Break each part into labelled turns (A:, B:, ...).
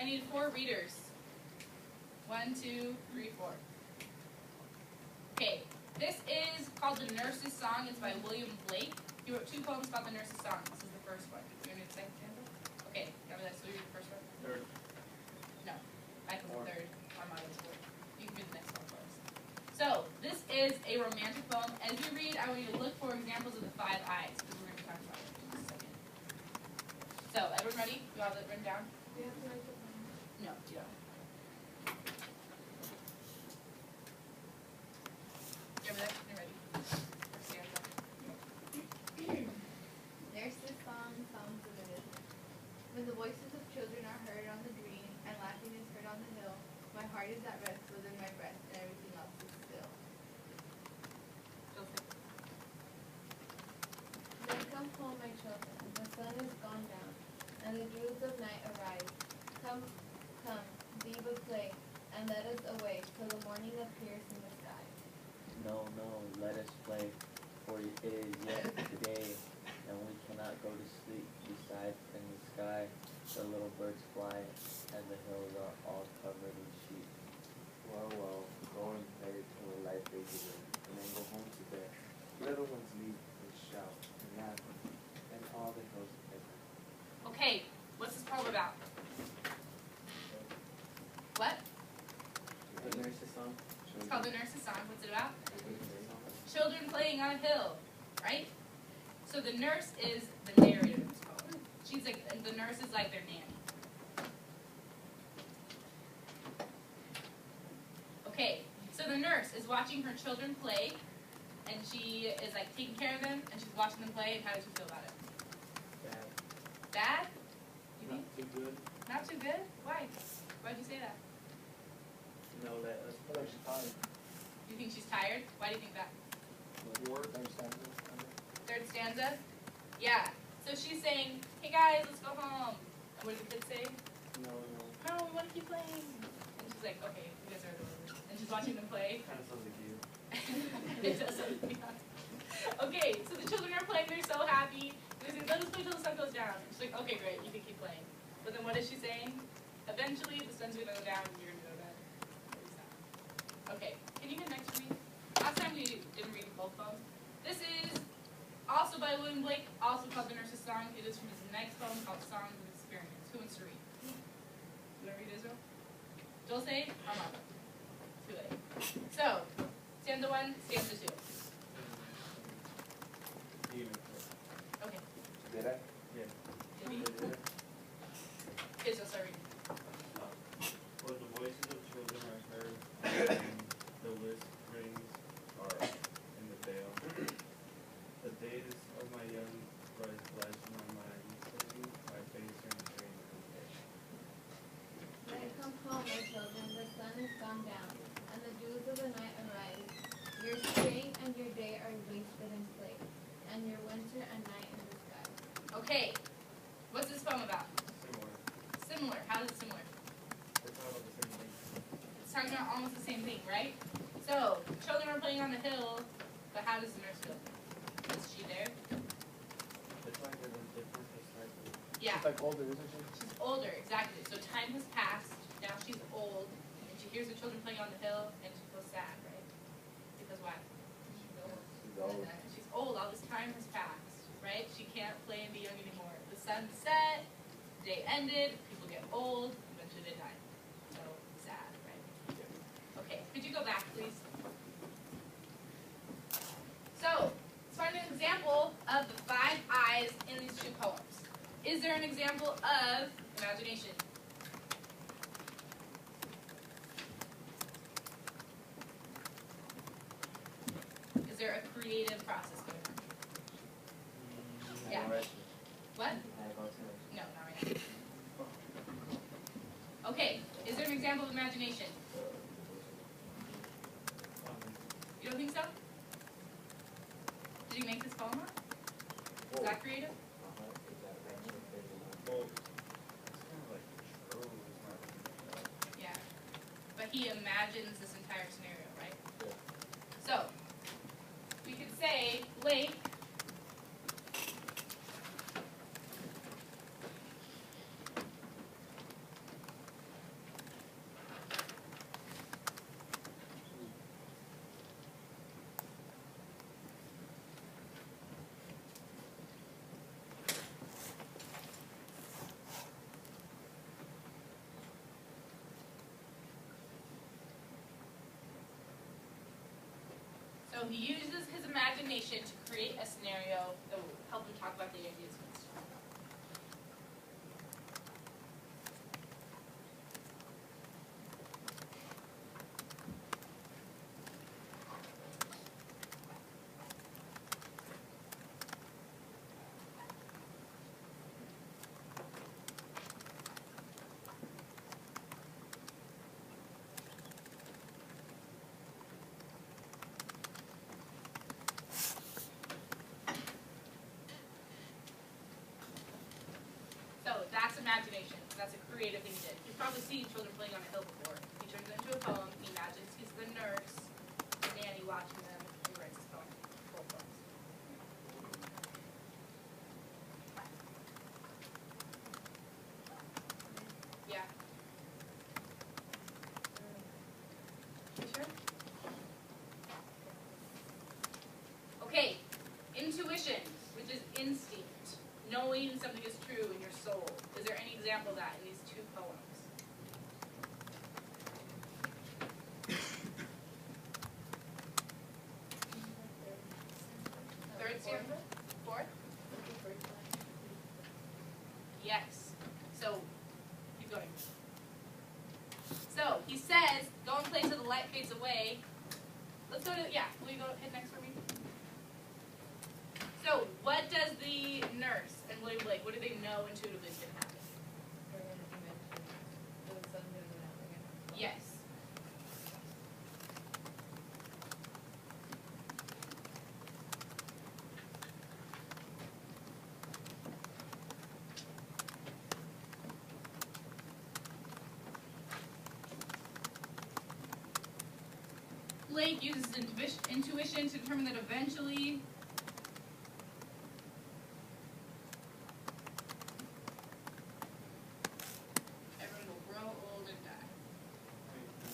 A: I need 4 readers. 1, 2, 3, 4. Okay, this is called The Nurse's Song. It's by William Blake. He wrote 2 poems about the nurse's song. This is the first one. You want to do the second stanza? Okay, remember that. So you read the first one?
B: Third.
A: No, Michael's the third. Armando's fourth. You can read the next one for us. So, this is a romantic poem. As you read, I want you to look for examples of the 5 eyes, because we're going to talk about it in just a second. So, everyone ready? You all have it written down?
C: We have to write the poem.
A: No, you don't. Remember that? You're ready. First stanza.
C: Nurse's song, songs of innocence. When the voices of children are heard on the green, and laughing is heard on the hill, my heart is at rest within my breast, and everything else is still.
A: Joseph.
C: Then come home, my children, the sun is gone down, and the dews of night arise. Come, come, leave a play, and let us away, till the morning appears in the sky.
D: No, no, let us play, for it is yet today, and we cannot go to sleep. Beside in the sky, the little birds fly, and the hills are all covered with sheep.
E: Well, well, go and play till the light fades away, and then go home to bed. Little ones leap and shout and laugh, and all the hills play.
A: Okay, what's this poem about? What?
E: The nurse's song.
A: It's called The Nurse's Song. What's it about? Children playing on a hill, right? So the nurse is the narrator of this poem. She's like, the nurse is like their nanny. Okay, so the nurse is watching her children play, and she is like taking care of them, and she's watching them play, and how does she feel about it?
E: Bad.
A: Bad? You think?
E: Not too good.
A: Not too good? Why? Why'd you say that?
E: No, let us play. She's tired.
A: You think she's tired? Why do you think that? Third stanza? Yeah. So she's saying, hey guys, let's go home. And what do the kids say?
E: No.
A: No, we want to keep playing. And she's like, okay, you guys are adorable. And she's watching them play.
E: Kind of sounds like you.
A: It does sound like me. Okay, so the children are playing, they're so happy. They're saying, let us play till the sun goes down. She's like, okay, great, you can keep playing. But then what is she saying? Eventually, the sun's going to go down and you're going to go to bed. Very sad. Okay, can you get next for me? Last time we didn't read both poems. This is also by William Blake, also called The Nurse's Song. It is from his next poem called Songs of Experience. Who wants to read? You want to read Israel? Dulce? Armando. Too late. So, stanza 1, stanza 2. Okay.
E: Did I?
A: Did he? Israel, start reading.
B: For the voices of children are heard, and the whisperings are in the vale. The days of my young rise flash in my mind, putting my face in the train of the day.
C: Then come home, my children, the sun is gone down, and the dews of the night arise. Your spring and your day are wasted in play, and your winter and night in the sky.
A: Okay. What's this poem about?
B: Similar.
A: Similar. How is it similar?
B: It's all about the same thing.
A: It's talking about almost the same thing, right? So, children are playing on the hill, but how does the nurse feel? Is she there?
B: It's like there's a different perspective.
A: Yeah.
E: She's like older, isn't she?
A: She's older, exactly. So time has passed, now she's old, and she hears the children playing on the hill, and she feels sad, right? Because why?
E: She's old.
A: She's old, all this time has passed, right? She can't play and be young anymore. The sun set, day ended, people get old, eventually they die. So, sad, right? Okay, could you go back, please? So, let's find an example of the 5 eyes in these 2 poems. Is there an example of imagination? Is there a creative process going on? Yeah. What? No, not right now. Okay, is there an example of imagination? You don't think so? Did you make this poem up? Is that creative?
B: Well, it's kind of like true. It's not like,
A: Yeah. But he imagines this entire scenario, right?
E: Yeah.
A: So, we could say Blake So he uses his imagination to create a scenario that will help him talk about the ideas he wants to talk about. So that's imagination. That's a creative thing he did. You've probably seen children playing on a hill before. He turns it into a poem. He imagines he's the nurse, the nanny watching them, and he writes his poem. Full poems. Yeah. You sure? Okay. Intuition, which is instinct. Knowing something is true in your soul. Is there any example of that in these two poems? Third stanza? Fourth? Yes. So, keep going. So, he says, go and play till the light fades away. Let's go to, yeah, will you go hit next for me? So, what does the nurse and William Blake, what do they know intuitively is going to happen? Yes. Blake uses intuition to determine that eventually everyone will grow old and die.
B: Wait, does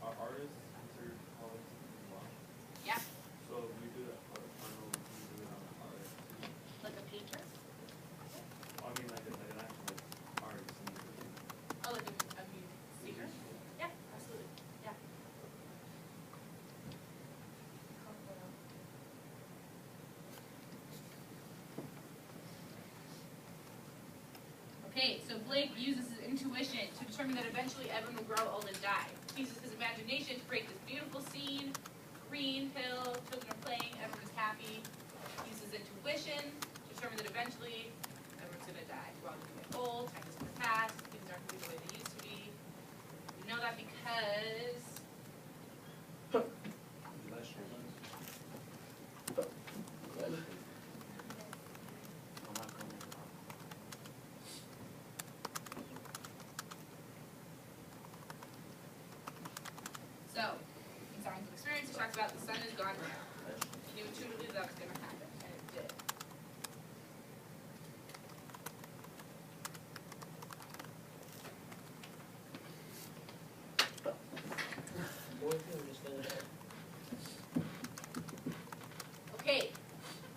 B: our artists considered poets as well?
A: Yeah,
B: So if we do that for the final, we can do it on the artist too.
A: like a painter.
B: I mean like an actual artist.
A: Oh, like a singer? Yeah, absolutely. Yeah. Okay, so Blake uses his intuition to determine that eventually everyone will grow old and die. He uses his imagination to create this beautiful scene, green hill, children are playing, everyone is happy. He uses intuition to determine that eventually everyone's gonna die. We're all gonna get old, time is gonna pass, things aren't gonna be the way they used to be. We know that because so, in Songs of Experience, he talks about the sun has gone down. He knew intuitively that was gonna happen, and it did. Okay,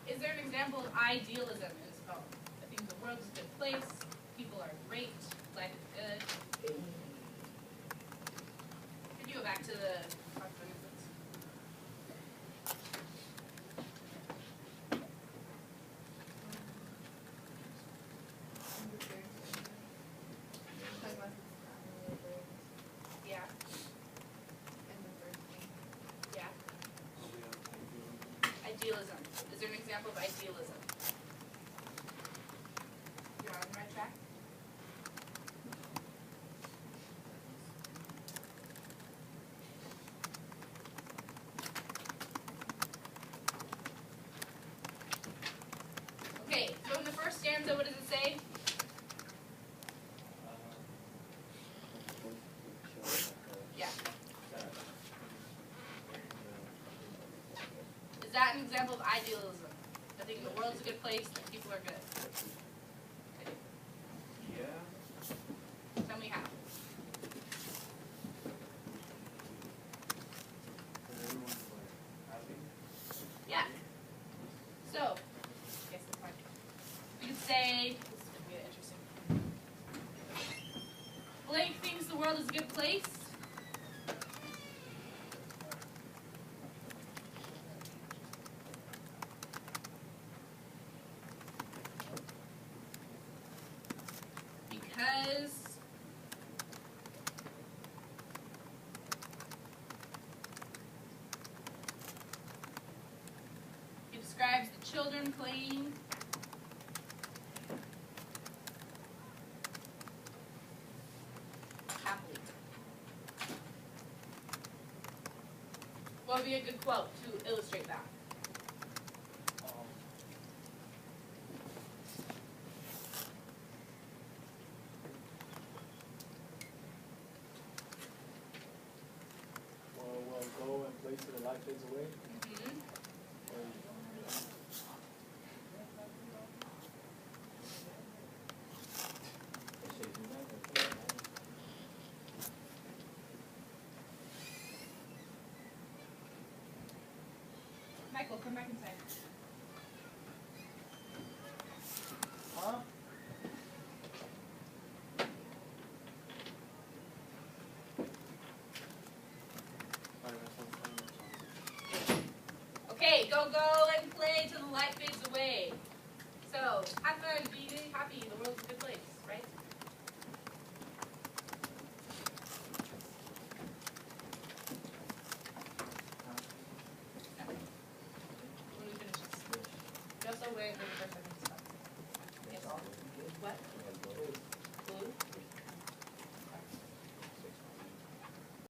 A: is there an example of idealism in this poem? I think the world is a good place, people are great, life is good. Could you go back to the consequences? Yeah, yeah. Idealism. Is there an example of idealism? You're on the right track? Okay, so in the first stanza, what does it say? Yeah. Is that an example of idealism? I think the world's a good place, and people are good.
B: Yeah.
A: Tell me how.
B: And everyone's like happy.
A: Yeah. So, guess the point. We could say, this is gonna be interesting. Blake thinks the world is a good place. children playing? Happily. What would be a good quote to illustrate that?
F: Well, go and play till the light fades away.
A: Mm-hmm. Michael, come back inside.
F: Huh?
A: Okay, go and play till the light fades away. So, have fun, be really happy, the world's a good place, right? When we finish this. Just so we're the first second stop. Yes. What?